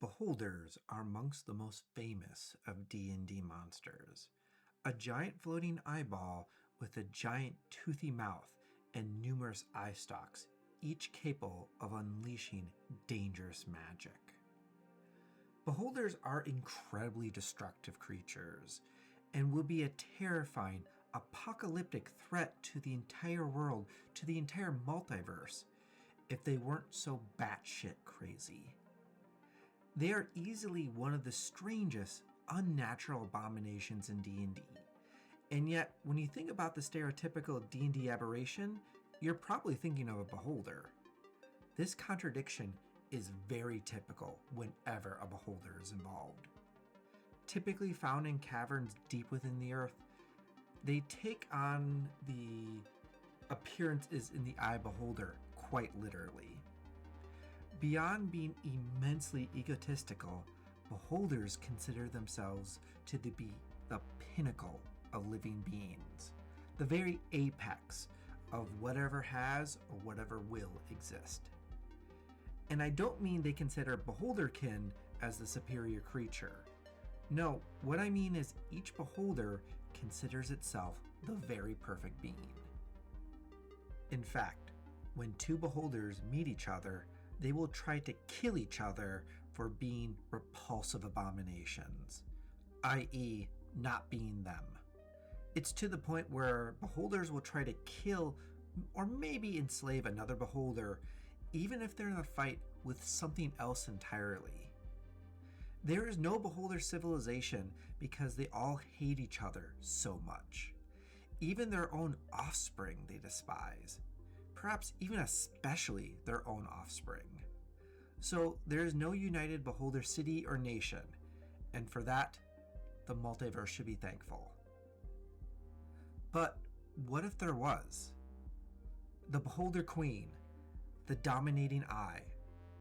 Beholders are amongst the most famous of D&D monsters. A giant floating eyeball with a giant toothy mouth and numerous eye stalks, each capable of unleashing dangerous magic. Beholders are incredibly destructive creatures and will be a terrifying, apocalyptic threat to the entire world, to the entire multiverse, if they weren't so batshit crazy. They are easily one of the strangest, unnatural abominations in D&D. And yet, when you think about the stereotypical D&D aberration, you're probably thinking of a beholder. This contradiction is very typical whenever a beholder is involved. Typically found in caverns deep within the earth, they take on the appearances in the eye beholder quite literally. Beyond being immensely egotistical, beholders consider themselves to be the pinnacle of living beings, the very apex of whatever has or whatever will exist. And I don't mean they consider beholderkin as the superior creature. No, what I mean is each beholder considers itself the very perfect being. In fact, when two beholders meet each other, they will try to kill each other for being repulsive abominations, i.e., not being them. It's to the point where beholders will try to kill or maybe enslave another beholder, even if they're in a fight with something else entirely. There is no beholder civilization because they all hate each other so much. Even their own offspring they despise. Perhaps even especially their own offspring. So there is no united beholder city or nation, and for that, the multiverse should be thankful. But what if there was? The beholder queen, the dominating eye,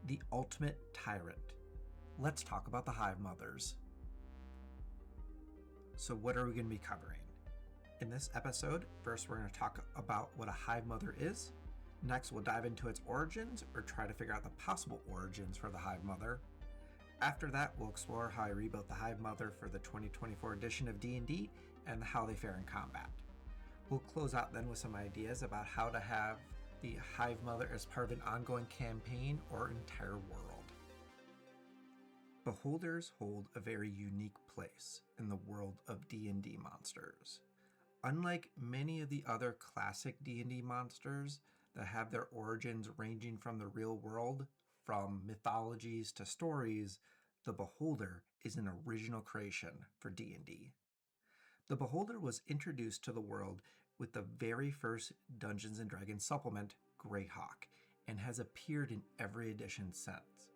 the ultimate tyrant. Let's talk about the Hive Mothers. So what are we going to be covering? In this episode, first we're going to talk about what a Hive Mother is. Next, we'll dive into its origins, or try to figure out the possible origins for the Hive Mother. After that, we'll explore how I rebuilt the Hive Mother for the 2024 edition of D&D, and how they fare in combat. We'll close out then with some ideas about how to have the Hive Mother as part of an ongoing campaign or entire world. Beholders hold a very unique place in the world of D&D monsters. Unlike many of the other classic D&D monsters that have their origins ranging from the real world, from mythologies to stories, the Beholder is an original creation for D&D. The Beholder was introduced to the world with the very first Dungeons & Dragons supplement, Greyhawk, and has appeared in every edition since.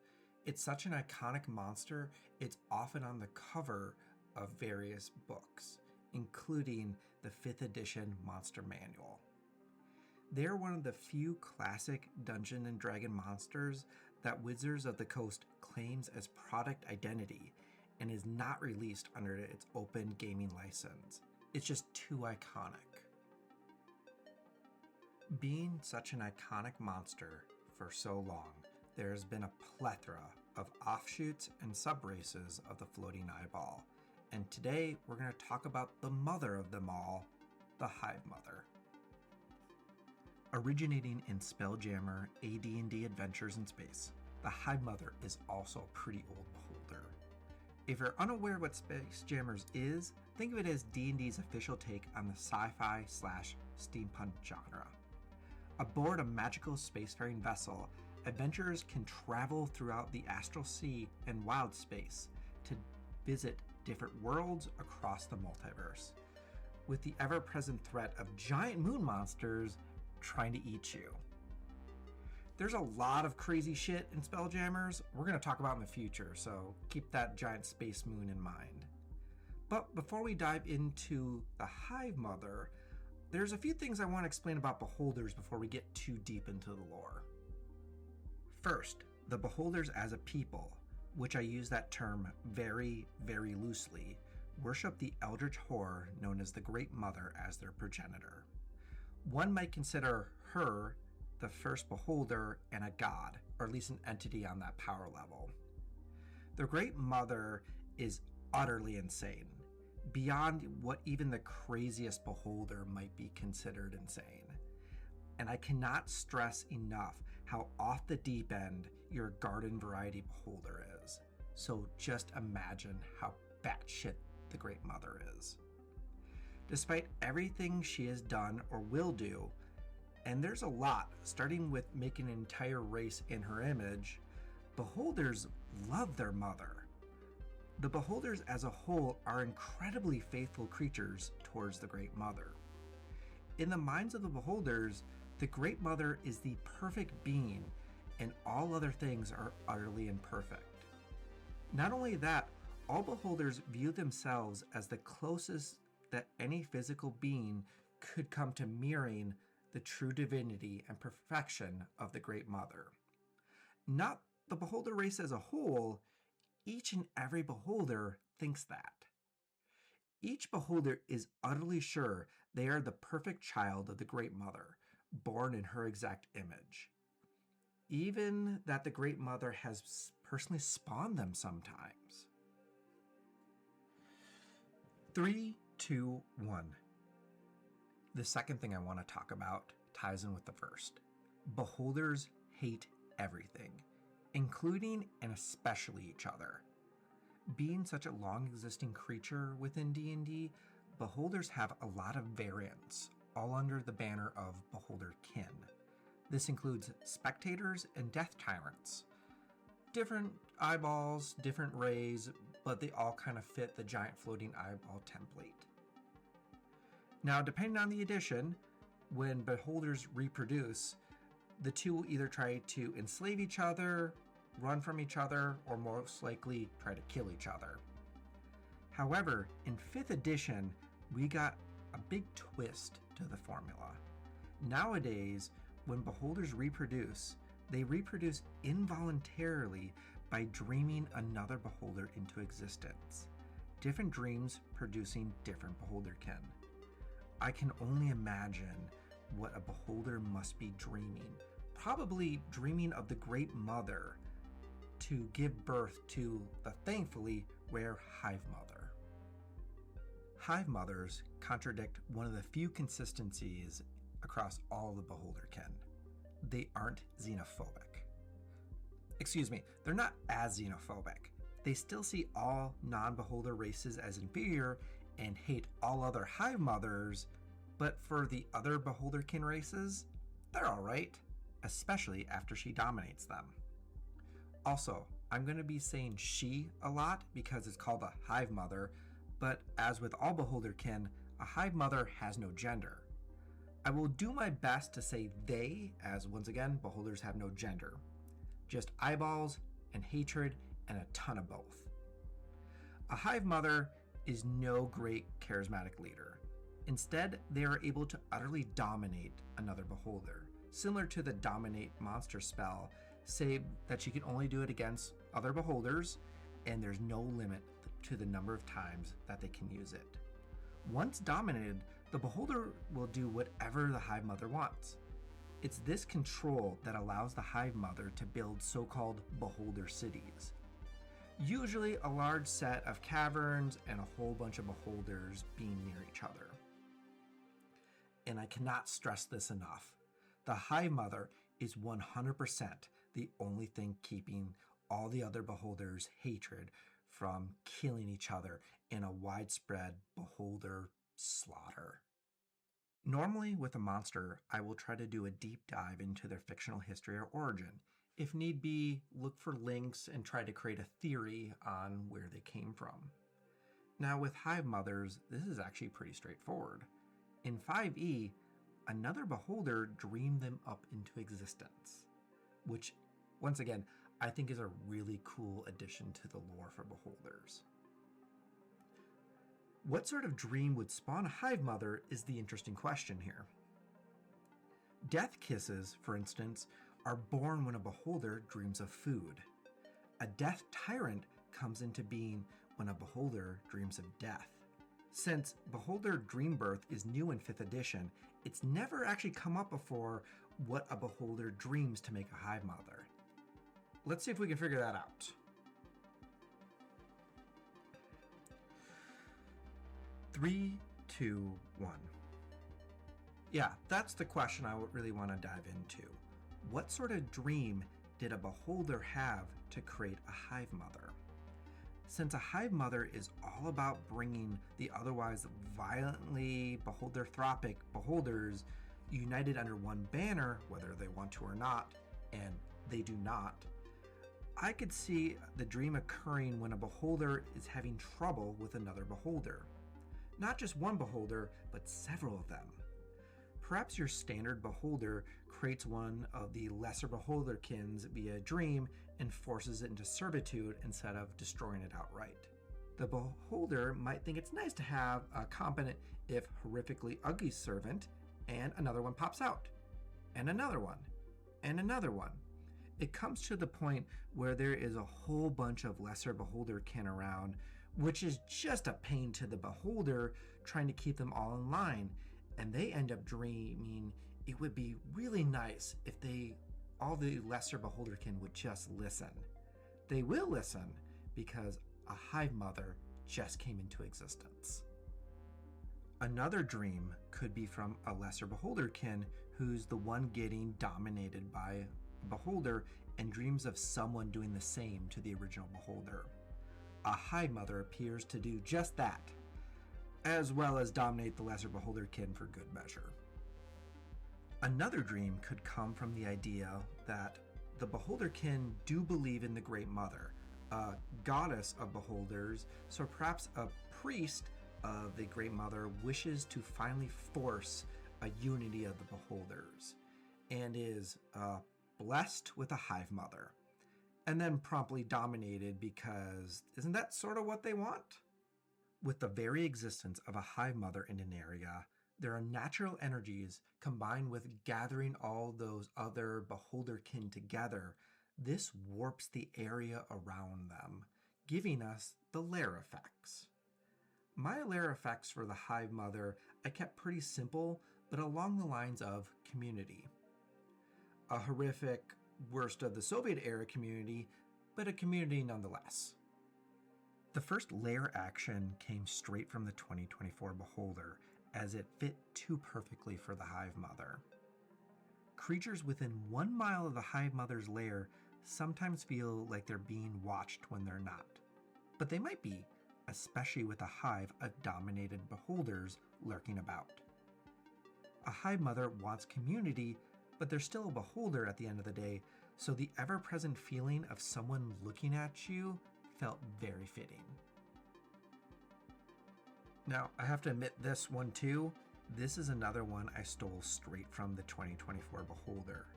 It's such an iconic monster, it's often on the cover of various books, including the 5th edition Monster Manual. They're one of the few classic Dungeons & Dragons monsters that Wizards of the Coast claims as product identity and is not released under its open gaming license. It's just too iconic. Being such an iconic monster for so long, there has been a plethora of offshoots and subraces of the floating eyeball. And today we're going to talk about the mother of them all, the Hive Mother. Originating in Spelljammer AD&D Adventures in Space, the Hive Mother is also a pretty old beholder. If you're unaware what Space Jammers is, think of it as D&D's official take on the sci-fi/steampunk genre. Aboard a magical spacefaring vessel, adventurers can travel throughout the astral sea and wild space to visit different worlds across the multiverse, with the ever-present threat of giant moon monsters trying to eat you. There's a lot of crazy shit in Spelljammers we're going to talk about in the future, so keep that giant space moon in mind. But before we dive into the Hive Mother, there's a few things I want to explain about beholders before we get too deep into the lore. First, the beholders as a people, which I use that term very, very loosely, worship the eldritch horror known as the Great Mother as their progenitor. One might consider her the first beholder and a god, or at least an entity on that power level. The Great Mother is utterly insane, beyond what even the craziest beholder might be considered insane. And I cannot stress enough how off the deep end your garden variety beholder is. So just imagine how batshit the Great Mother is. Despite everything she has done or will do, and there's a lot, starting with making an entire race in her image, beholders love their mother. The beholders as a whole are incredibly faithful creatures towards the Great Mother. In the minds of the beholders, the Great Mother is the perfect being, and all other things are utterly imperfect. Not only that, all beholders view themselves as the closest that any physical being could come to mirroring the true divinity and perfection of the Great Mother. Not the beholder race as a whole, each and every beholder thinks that. Each beholder is utterly sure they are the perfect child of the Great Mother, born in her exact image. Even that the Great Mother has personally spawned them sometimes. 3, 2, 1. The second thing I want to talk about ties in with the first. Beholders hate everything, including and especially each other. Being such a long-existing creature within D&D, beholders have a lot of variants, all under the banner of beholder kin. This includes spectators and death tyrants. Different eyeballs, different rays, but they all kind of fit the giant floating eyeball template. Now, depending on the edition, when beholders reproduce, the two will either try to enslave each other, run from each other, or most likely try to kill each other. However, in 5th edition, we got a big twist to the formula. Nowadays, when beholders reproduce, they reproduce involuntarily by dreaming another beholder into existence. Different dreams producing different beholder kin. I can only imagine what a beholder must be dreaming. Probably dreaming of the Great Mother to give birth to the thankfully rare Hive Mother. Hive Mothers contradict one of the few consistencies across all the beholder kin. They aren't xenophobic. Excuse me, they're not as xenophobic. They still see all non-beholder races as inferior and hate all other Hive Mothers, but for the other beholder kin races, they're alright, especially after she dominates them. Also, I'm going to be saying she a lot because it's called a Hive Mother, but as with all beholder kin, a Hive Mother has no gender. I will do my best to say they, as once again, beholders have no gender. Just eyeballs and hatred and a ton of both. A Hive Mother is no great charismatic leader. Instead, they are able to utterly dominate another beholder, similar to the dominate monster spell, save that she can only do it against other beholders, and there's no limit to the number of times that they can use it. Once dominated, the beholder will do whatever the Hive Mother wants. It's this control that allows the Hive Mother to build so-called beholder cities. Usually a large set of caverns and a whole bunch of beholders being near each other. And I cannot stress this enough. The Hive Mother is 100% the only thing keeping all the other beholders' hatred from killing each other in a widespread beholder slaughter. Normally with a monster, I will try to do a deep dive into their fictional history or origin. If need be, look for links and try to create a theory on where they came from. Now with Hive Mothers, this is actually pretty straightforward. In 5e, another beholder dreamed them up into existence, which, once again, I think is a really cool addition to the lore for beholders. What sort of dream would spawn a Hive Mother is the interesting question here. Death kisses, for instance, are born when a beholder dreams of food. A death tyrant comes into being when a beholder dreams of death. Since beholder dream birth is new in 5th edition, it's never actually come up before what a beholder dreams to make a Hive Mother. Let's see if we can figure that out. 3, 2, 1. Yeah, that's the question I really want to dive into. What sort of dream did a beholder have to create a hive mother? Since a hive mother is all about bringing the otherwise violently beholderthropic beholders united under one banner, whether they want to or not, and they do not, I could see the dream occurring when a beholder is having trouble with another beholder. Not just one beholder, but several of them. Perhaps your standard beholder creates one of the lesser beholderkins via dream and forces it into servitude instead of destroying it outright. The beholder might think it's nice to have a competent, if horrifically ugly servant, and another one pops out, and another one, and another one. It comes to the point where there is a whole bunch of lesser beholderkin around, which is just a pain to the beholder trying to keep them all in line, and they end up dreaming it would be really nice if all the lesser beholderkin would just listen. They will listen because a hive mother just came into existence. Another dream could be from a lesser beholderkin who's the one getting dominated by a beholder and dreams of someone doing the same to the original beholder. A hive mother appears to do just that, as well as dominate the lesser beholderkin for good measure. Another dream could come from the idea that the beholderkin do believe in the Great Mother, a goddess of beholders, so perhaps a priest of the Great Mother wishes to finally force a unity of the beholders, and is blessed with a hive mother, and then promptly dominated because isn't that sort of what they want? With the very existence of a hive mother in an area, there are natural energies combined with gathering all those other beholderkin together. This warps the area around them, giving us the lair effects. My lair effects for the hive mother I kept pretty simple, but along the lines of community. A horrific, worst of the Soviet era community, but a community nonetheless. The first lair action came straight from the 2024 Beholder, as it fit too perfectly for the hive mother. Creatures within 1 mile of the hive mother's lair sometimes feel like they're being watched when they're not. But they might be, especially with a hive of dominated beholders lurking about. A hive mother wants community, but they're still a beholder at the end of the day, so the ever-present feeling of someone looking at you felt very fitting. Now, I have to admit this one too. This is another one I stole straight from the 2024 Beholder.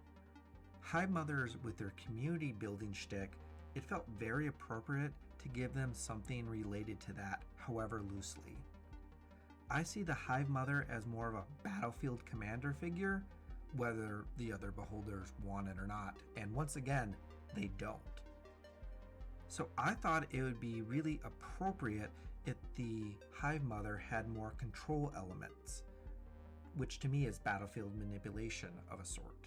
Hive mothers with their community building shtick, it felt very appropriate to give them something related to that, however loosely. I see the hive mother as more of a battlefield commander figure, whether the other beholders want it or not, and once again, they don't. So I thought it would be really appropriate if the hive mother had more control elements, which to me is battlefield manipulation of a sort.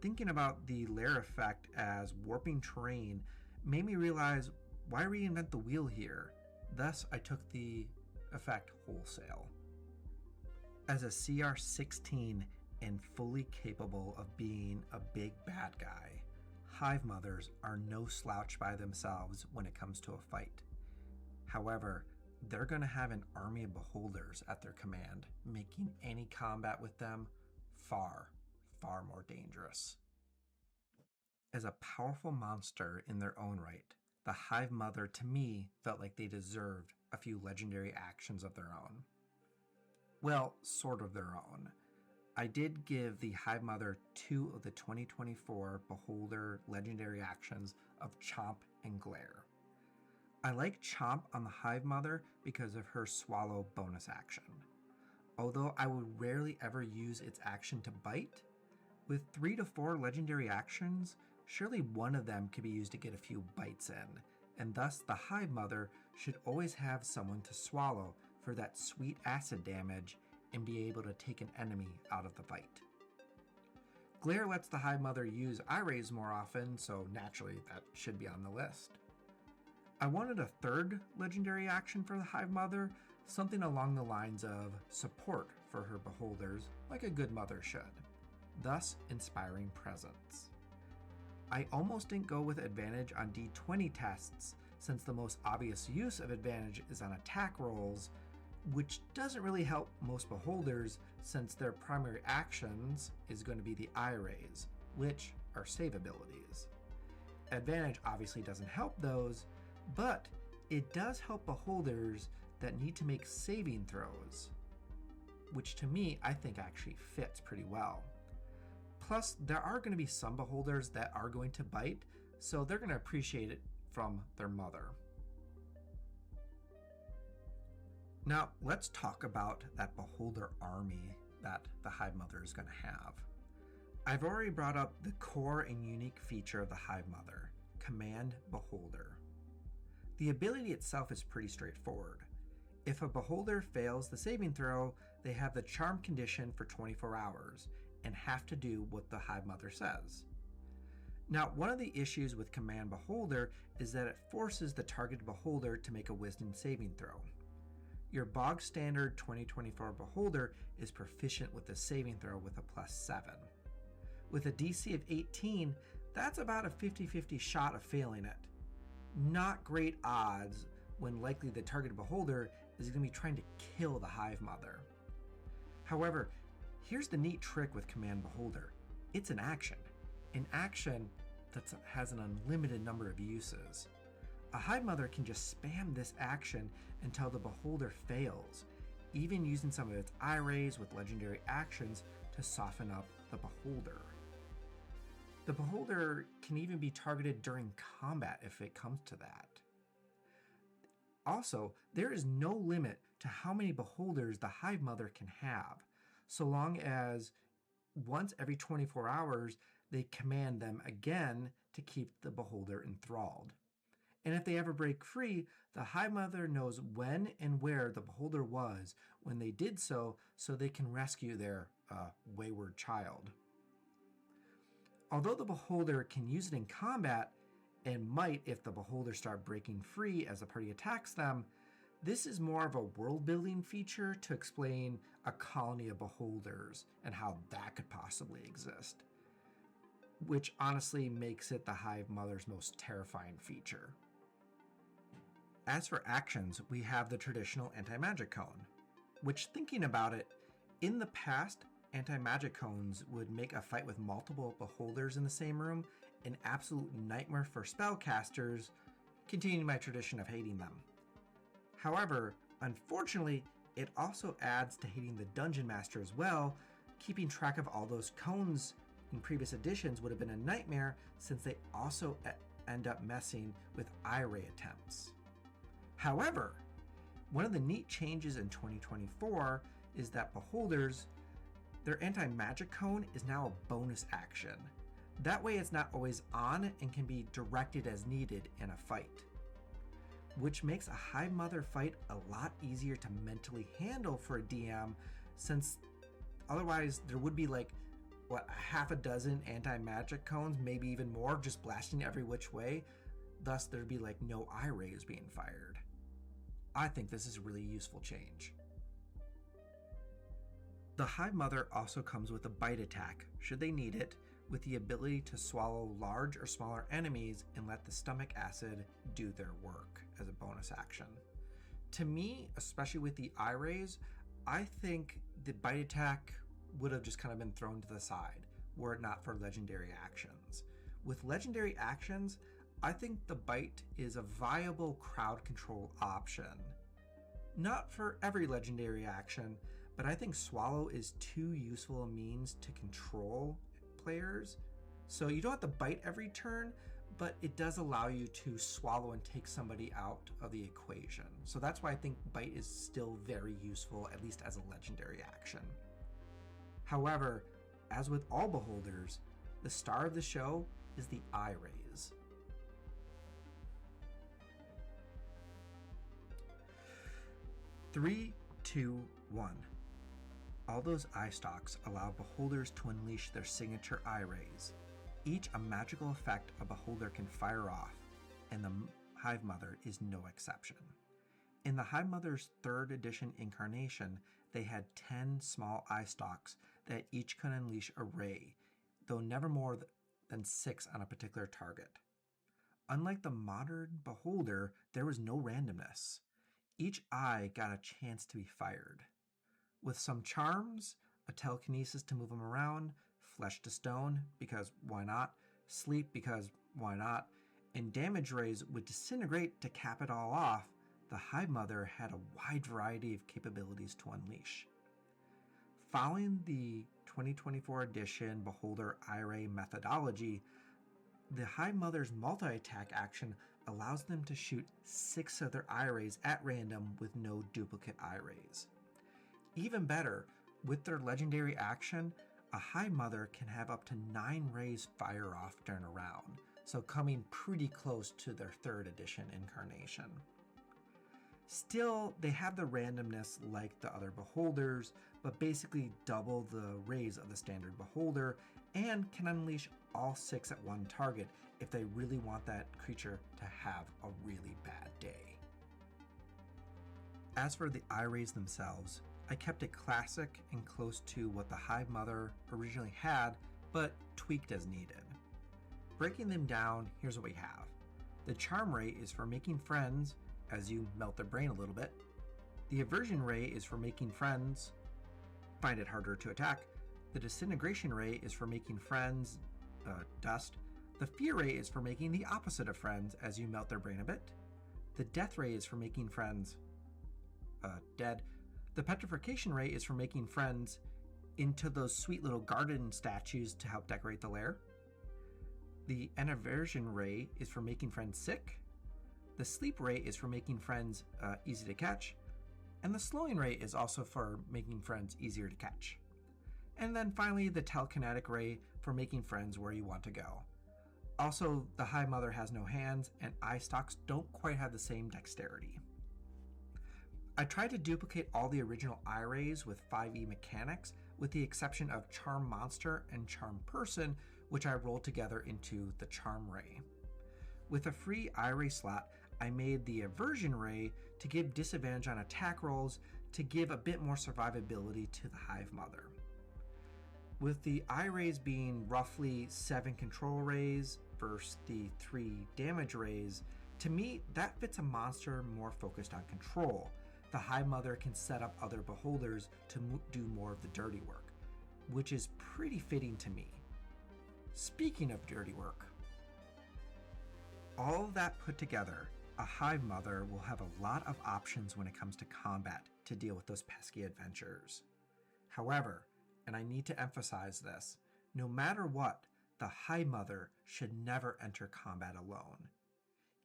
Thinking about the lair effect as warping terrain made me realize, why reinvent the wheel here? Thus, I took the effect wholesale. As a CR-16 and fully capable of being a big bad guy, hive mothers are no slouch by themselves when it comes to a fight. However, they're going to have an army of beholders at their command, making any combat with them far, far more dangerous. As a powerful monster in their own right, the hive mother to me felt like they deserved a few legendary actions of their own. Well, sort of their own. I did give the hive mother 2 of the 2024 Beholder legendary actions of Chomp and Glare. I like Chomp on the hive mother because of her swallow bonus action. Although I would rarely ever use its action to bite, with 3 to 4 legendary actions, surely one of them could be used to get a few bites in, and thus the hive mother should always have someone to swallow for that sweet acid damage and be able to take an enemy out of the fight. Glare lets the hive mother use eye rays more often, so naturally that should be on the list. I wanted a third legendary action for the hive mother, something along the lines of support for her beholders like a good mother should, thus inspiring presence. I almost didn't go with advantage on D20 tests since the most obvious use of advantage is on attack rolls, which doesn't really help most beholders since their primary actions is going to be the eye rays, which are save abilities. Advantage obviously doesn't help those, but it does help beholders that need to make saving throws, which to me I think actually fits pretty well. Plus, there are going to be some beholders that are going to bite, so they're going to appreciate it from their mother. Now, let's talk about that beholder army that the Hive Mother is going to have. I've already brought up the core and unique feature of the Hive Mother, Command Beholder. The ability itself is pretty straightforward. If a beholder fails the saving throw, they have the charm condition for 24 hours and have to do what the Hive Mother says. Now, one of the issues with Command Beholder is that it forces the targeted beholder to make a wisdom saving throw. Your bog standard 2024 beholder is proficient with the saving throw with a +7. With a DC of 18, that's about a 50-50 shot of failing it. Not great odds when likely the targeted beholder is going to be trying to kill the Hive Mother. However, here's the neat trick with Command Beholder. It's an action that has an unlimited number of uses. A Hive Mother can just spam this action until the beholder fails, even using some of its eye rays with legendary actions to soften up the beholder. The beholder can even be targeted during combat if it comes to that. Also, there is no limit to how many beholders the Hive Mother can have, so long as once every 24 hours they command them again to keep the beholder enthralled. And if they ever break free, the Hive Mother knows when and where the beholder was when they did so they can rescue their wayward child. Although the beholder can use it in combat, and might if the beholder start breaking free as the party attacks them, this is more of a world-building feature to explain a colony of beholders and how that could possibly exist, which honestly makes it the Hive Mother's most terrifying feature. As for actions, we have the traditional anti-magic cone, which, thinking about it, in the past, anti-magic cones would make a fight with multiple beholders in the same room an absolute nightmare for spellcasters, continuing my tradition of hating them. However, unfortunately, it also adds to hating the Dungeon Master as well. Keeping track of all those cones in previous editions would have been a nightmare since they also end up messing with eye ray attempts. However, one of the neat changes in 2024 is that beholders, their anti-magic cone is now a bonus action. That way it's not always on and can be directed as needed in a fight, which makes a Hive Mother fight a lot easier to mentally handle for a DM, since otherwise there would be like, a half a dozen anti-magic cones, maybe even more, just blasting every which way. Thus there'd be like no eye rays being fired. I think this is a really useful change. The Hive Mother also comes with a bite attack, should they need it, with the ability to swallow large or smaller enemies and let the stomach acid do their work as a bonus action. To me, especially with the eye rays, I think the bite attack would have just kind of been thrown to the side were it not for legendary actions. With legendary actions, I think the bite is a viable crowd control option. Not for every legendary action, but I think swallow is too useful a means to control players. So you don't have to bite every turn, but it does allow you to swallow and take somebody out of the equation. So that's why I think bite is still very useful, at least as a legendary action. However, as with all beholders, the star of the show is the eye rays. Three, two, one. All those eye stalks allow beholders to unleash their signature eye rays, each a magical effect a beholder can fire off, and the Hive Mother is no exception. In the Hive Mother's 3rd edition incarnation, they had 10 small eye stalks that each could unleash a ray, though never more than 6 on a particular target. Unlike the modern Beholder, there was no randomness. Each eye got a chance to be fired. With some charms, a telekinesis to move them around, flesh to stone, because why not, sleep, because why not, and damage rays would disintegrate to cap it all off, the Hive Mother had a wide variety of capabilities to unleash. Following the 2024 edition Beholder Eye Ray methodology, the Hive Mother's multi-attack action allows them to shoot 6 of their eye rays at random with no duplicate eye rays. Even better, with their legendary action, a Hive Mother can have up to 9 rays fire off during a round, so coming pretty close to their 3rd edition incarnation. Still, they have the randomness like the other Beholders, but basically double the rays of the standard Beholder, and can unleash all 6 at one target if they really want that creature to have a really bad day. As for the eye rays themselves, I kept it classic and close to what the Hive Mother originally had, but tweaked as needed. Breaking them down, here's what we have. The Charm Ray is for making friends as you melt their brain a little bit. The Aversion Ray is for making friends find it harder to attack. The Disintegration Ray is for making friends dust. The Fear Ray is for making the opposite of friends as you melt their brain a bit. The Death Ray is for making friends dead. The Petrification Ray is for making friends into those sweet little garden statues to help decorate the lair. The Enerversion Ray is for making friends sick. The Sleep Ray is for making friends easy to catch. And the Slowing Ray is also for making friends easier to catch. And then finally, the Telekinetic Ray for making friends where you want to go. Also, the Hive Mother has no hands, and eye stalks don't quite have the same dexterity. I tried to duplicate all the original eye rays with 5e mechanics, with the exception of Charm Monster and Charm Person, which I rolled together into the Charm Ray. With a free eye ray slot, I made the Aversion Ray to give disadvantage on attack rolls to give a bit more survivability to the Hive Mother. With the eye rays being roughly 7 control rays versus the 3 damage rays, to me that fits a monster more focused on control. The Hive Mother can set up other Beholders to do more of the dirty work, which is pretty fitting to me. Speaking of dirty work, all of that put together, a Hive Mother will have a lot of options when it comes to combat to deal with those pesky adventurers. However, and I need to emphasize this, no matter what, the Hive Mother should never enter combat alone.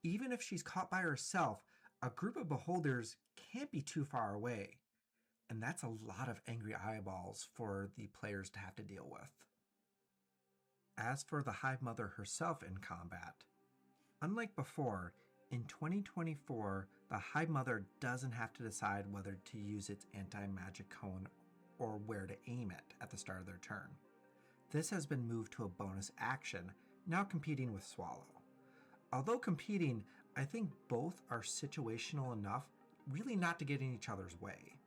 Even if she's caught by herself, a group of Beholders can't be too far away, and that's a lot of angry eyeballs for the players to have to deal with. As for the Hive Mother herself in combat, unlike before, in 2024, the Hive Mother doesn't have to decide whether to use its anti-magic cone or where to aim it at the start of their turn. This has been moved to a bonus action, now competing with Swallow. Although competing, I think both are situational enough really not to get in each other's way,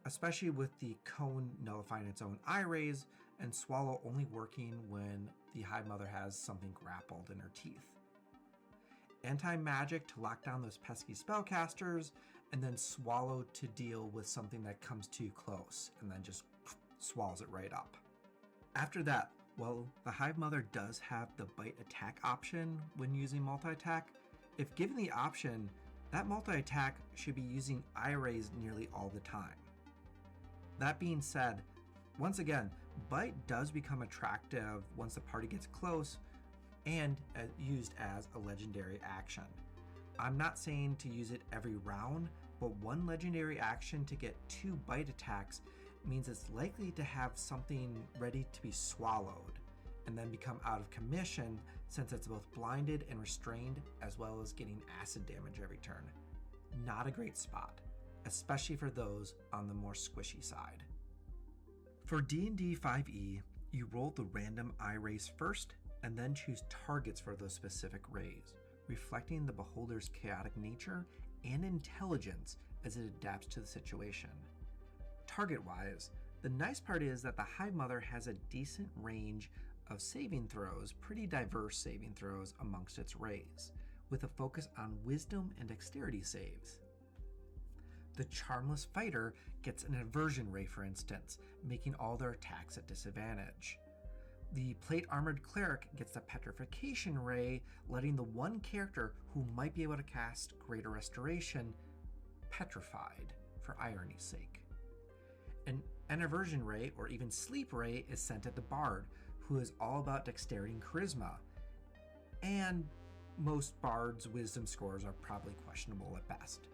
especially with the cone nullifying its own eye rays and Swallow only working when the Hive Mother has something grappled in her teeth. Anti-magic to lock down those pesky spellcasters, and then Swallow to deal with something that comes too close and then just swallows it right up. After that, well, the Hive Mother does have the bite attack option when using multi-attack. If given the option, that multi-attack should be using eye rays nearly all the time. That being said, once again, bite does become attractive once the party gets close and used as a legendary action. I'm not saying to use it every round, but one legendary action to get 2 bite attacks means it's likely to have something ready to be swallowed and then become out of commission since it's both blinded and restrained, as well as getting acid damage every turn. Not a great spot, especially for those on the more squishy side. For D&D 5e, you roll the random eye rays first and then choose targets for those specific rays, reflecting the Beholder's chaotic nature and intelligence as it adapts to the situation. Target-wise, the nice part is that the Hive Mother has a decent range of saving throws, pretty diverse saving throws amongst its rays, with a focus on wisdom and dexterity saves. The Charmless Fighter gets an aversion ray, for instance, making all their attacks at disadvantage. The Plate Armored Cleric gets the Petrification Ray, letting the one character who might be able to cast Greater Restoration petrified, for irony's sake. An Aversion Ray, or even Sleep Ray, is sent at the Bard, who is all about dexterity and charisma. And most Bards' wisdom scores are probably questionable at best.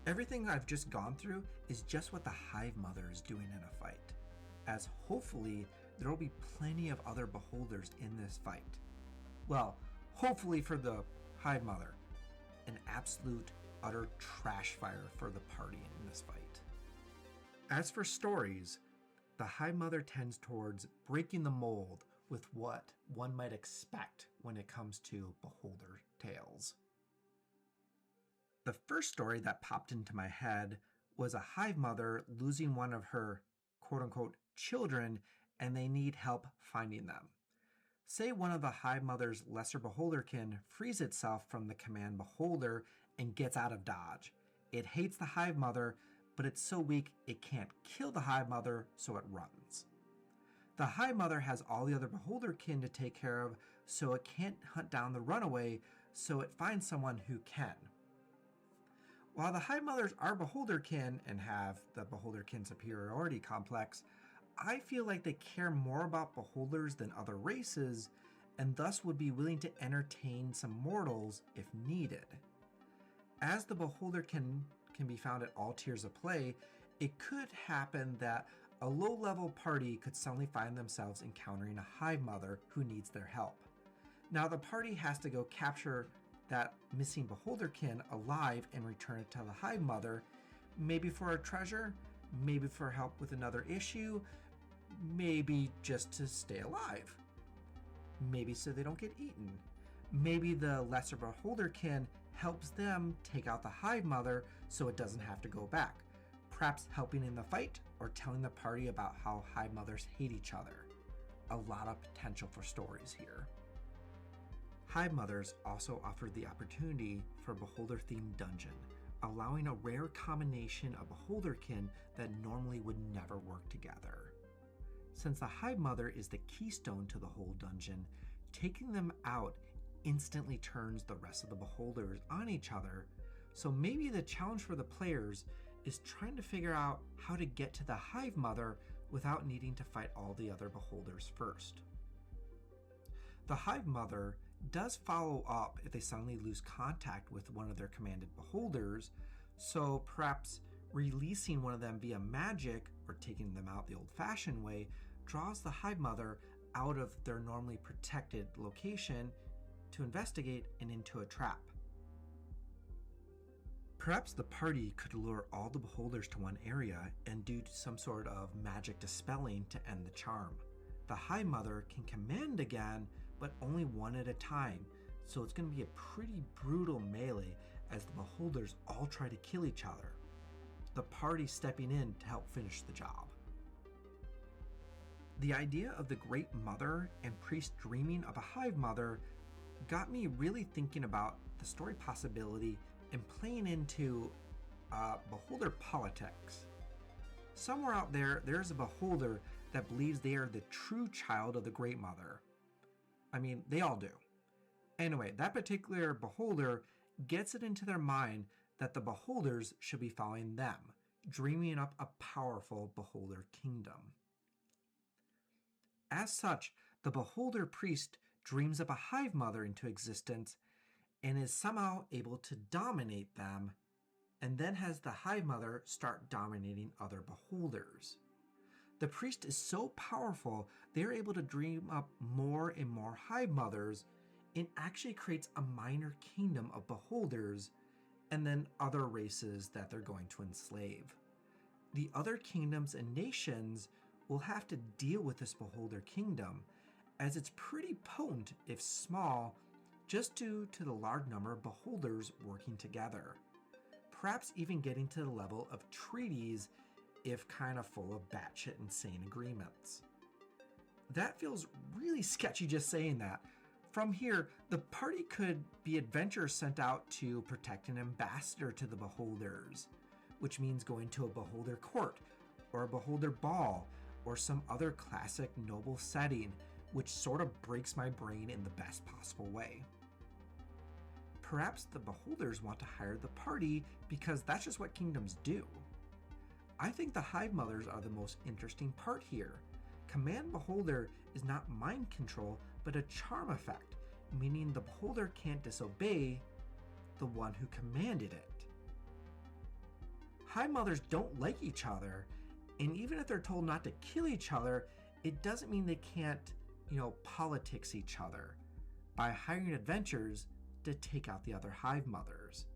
Everything I've just gone through is just what the Hive Mother is doing in a fight, as hopefully there will be plenty of other beholders in this fight. Well, hopefully for the Hive Mother, an absolute, utter trash fire for the party in this fight. As for stories, the Hive Mother tends towards breaking the mold with what one might expect when it comes to beholder tales. The first story that popped into my head was a Hive Mother losing one of her quote-unquote children, and they need help finding them. Say one of the Hive Mother's lesser beholderkin frees itself from the command beholder and gets out of dodge. It hates the Hive Mother, but it's so weak it can't kill the Hive Mother, so it runs. The Hive Mother has all the other beholderkin to take care of, so it can't hunt down the runaway, so it finds someone who can. While the Hive Mothers are beholderkin and have the beholderkin superiority complex, I feel like they care more about beholders than other races, and thus would be willing to entertain some mortals if needed. As the beholderkin can be found at all tiers of play, it could happen that a low-level party could suddenly find themselves encountering a Hive Mother who needs their help. Now the party has to go capture that missing beholderkin alive and return it to the Hive Mother, maybe for a treasure, maybe for help with another issue, maybe just to stay alive, maybe so they don't get eaten. Maybe the lesser beholderkin helps them take out the Hive Mother so it doesn't have to go back, perhaps helping in the fight or telling the party about how Hive Mothers hate each other. A lot of potential for stories here. Hive Mothers also offered the opportunity for a beholder-themed dungeon, allowing a rare combination of beholderkin that normally would never work together. Since the Hive Mother is the keystone to the whole dungeon, taking them out instantly turns the rest of the beholders on each other, so maybe the challenge for the players is trying to figure out how to get to the Hive Mother without needing to fight all the other beholders first. The Hive Mother does follow up if they suddenly lose contact with one of their commanded beholders, so perhaps releasing one of them via magic or taking them out the old-fashioned way draws the Hive Mother out of their normally protected location to investigate and into a trap. Perhaps the party could lure all the beholders to one area and do some sort of magic dispelling to end the charm. The Hive Mother can command again, but only one at a time, so it's going to be a pretty brutal melee as the beholders all try to kill each other, the party stepping in to help finish the job. The idea of the Great Mother and priest dreaming of a Hive Mother got me really thinking about the story possibility and playing into beholder politics. Somewhere out there, there's a beholder that believes they are the true child of the Great Mother. I mean, they all do. Anyway, that particular beholder gets it into their mind that the beholders should be following them, dreaming up a powerful beholder kingdom. As such, the beholder priest dreams up a Hive Mother into existence and is somehow able to dominate them, and then has the Hive Mother start dominating other beholders. The priest is so powerful, they're able to dream up more and more Hive Mothers and actually creates a minor kingdom of beholders and then other races that they're going to enslave. The other kingdoms and nations will have to deal with this beholder kingdom, as it's pretty potent if small, just due to the large number of beholders working together. perhaps even getting to the level of treaties if kind of full of batshit insane agreements. That feels really sketchy just saying that. From here, the party could be adventurers sent out to protect an ambassador to the Beholders, which means going to a Beholder court, or a Beholder ball, or some other classic noble setting, which sort of breaks my brain in the best possible way. Perhaps the Beholders want to hire the party because that's just what kingdoms do. I think the Hive Mothers are the most interesting part here. Command Beholder is not mind control, but a charm effect, meaning the Beholder can't disobey the one who commanded it. Hive Mothers don't like each other, and even if they're told not to kill each other, it doesn't mean they can't, politics each other by hiring adventurers to take out the other Hive Mothers.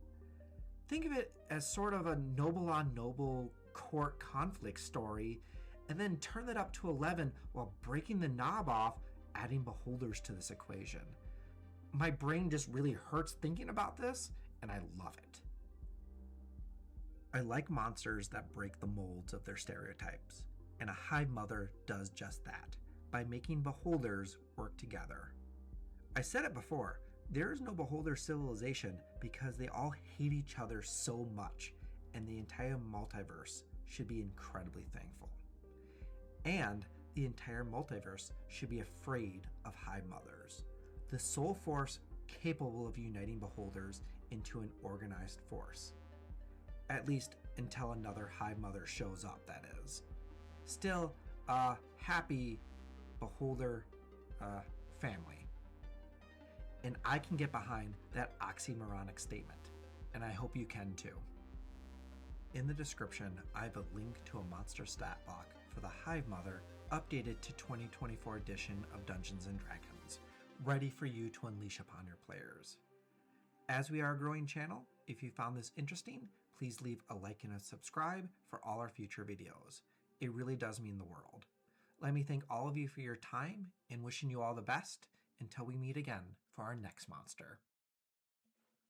Think of it as sort of a noble on noble court conflict story, and then turn that up to 11 while breaking the knob off, adding Beholders to this equation. My brain just really hurts thinking about this, and I love it. I like monsters that break the molds of their stereotypes, and a Hive Mother does just that, by making Beholders work together. I said it before, there is no Beholder civilization because they all hate each other so much, and the entire multiverse should be incredibly thankful. And the entire multiverse should be afraid of Hive Mothers, the sole force capable of uniting Beholders into an organized force. At least until another Hive Mother shows up, that is. Still, a happy Beholder family. And I can get behind that oxymoronic statement, and I hope you can too. In the description, I have a link to a monster stat block for the Hive Mother updated to 2024 edition of Dungeons & Dragons, ready for you to unleash upon your players. As we are a growing channel, if you found this interesting, please leave a like and a subscribe for all our future videos. It really does mean the world. Let me thank all of you for your time and wishing you all the best until we meet again for our next monster.